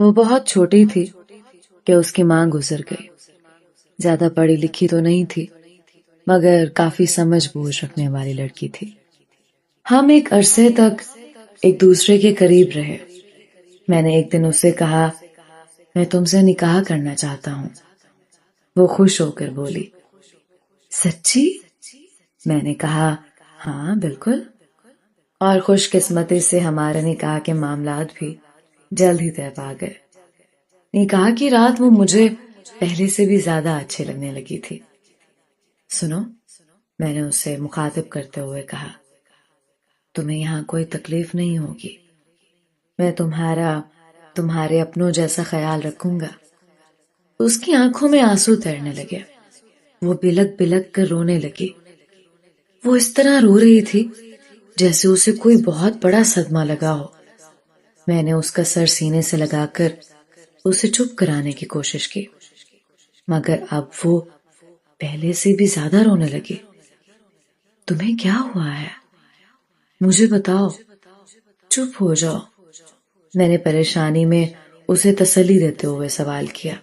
وہ بہت چھوٹی تھی کہ اس کی ماں گزر گئی۔ زیادہ پڑھی لکھی تو نہیں تھی، مگر کافی سمجھ بوجھ رکھنے والی لڑکی تھی۔ ہم ایک عرصے تک ایک دوسرے کے قریب رہے۔ میں نے ایک دن اسے کہا، میں تم سے نکاح کرنا چاہتا ہوں۔ وہ خوش ہو کر بولی، سچی؟ میں نے کہا، ہاں بالکل۔ اور خوش قسمتی سے ہمارے نکاح کے معاملات بھی جلد ہی طے پا گئے۔ نکاح کی رات وہ مجھے پہلے سے بھی زیادہ اچھی لگنے لگی تھی۔ سنو، میں نے اسے مخاطب کرتے ہوئے کہا، تمہیں یہاں کوئی تکلیف نہیں ہوگی، میں تمہارے اپنوں جیسا خیال رکھوں گا۔ اس کی آنکھوں میں آنسو تیرنے لگے، وہ بلک بلک کر رونے لگی۔ وہ اس طرح رو رہی تھی جیسے اسے کوئی بہت بڑا صدمہ لگا ہو۔ میں نے اس کا سر سینے سے لگا کر اسے چپ کرانے کی کوشش کی، مگر اب وہ پہلے سے بھی زیادہ رونے لگی۔ تمہیں کیا ہوا ہے؟ مجھے بتاؤ، چپ ہو جاؤ۔ میں نے پریشانی میں اسے تسلی دیتے ہوئے سوال کیا۔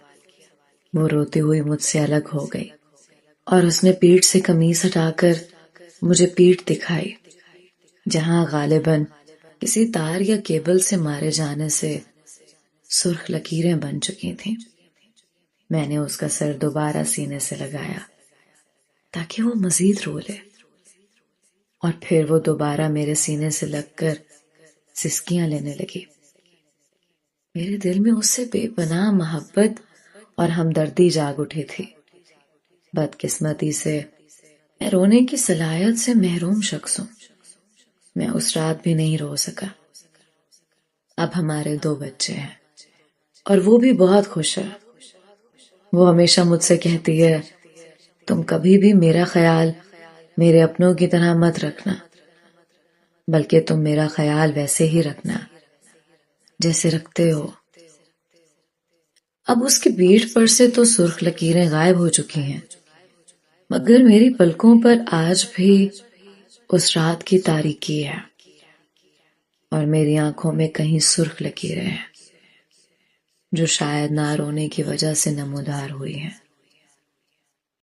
وہ روتی ہوئی مجھ سے الگ ہو گئی اور اس نے پیٹھ سے قمیص ہٹا کر مجھے پیٹھ دکھائی، جہاں غالباً کسی تار یا کیبل سے مارے جانے سے سرخ لکیریں بن چکی تھیں۔ میں نے اس کا سر دوبارہ سینے سے لگایا تاکہ وہ مزید رو لے، اور پھر وہ دوبارہ میرے سینے سے لگ کر سسکیاں لینے لگی۔ میرے دل میں اس سے بے پناہ محبت اور ہمدردی جاگ اٹھی تھی۔ بدقسمتی سے میں رونے کی صلاحیت سے محروم شخص ہوں۔ میں اس رات بھی نہیں رو سکا۔ اب ہمارے 2 بچے ہیں اور وہ بھی بہت خوش ہے۔ وہ ہمیشہ مجھ سے کہتی ہے، تم کبھی بھی میرا خیال میرے اپنوں کی طرح مت رکھنا، بلکہ تم میرا خیال ویسے ہی رکھنا جیسے رکھتے ہو۔ اب اس کی پیٹھ پر سے تو سرخ لکیریں غائب ہو چکی ہیں، مگر میری پلکوں پر آج بھی اس رات کی تاریکی ہے، اور میری آنکھوں میں کہیں سرخ لکیریں ہیں جو شاید نہ رونے کی وجہ سے نمودار ہوئی ہیں۔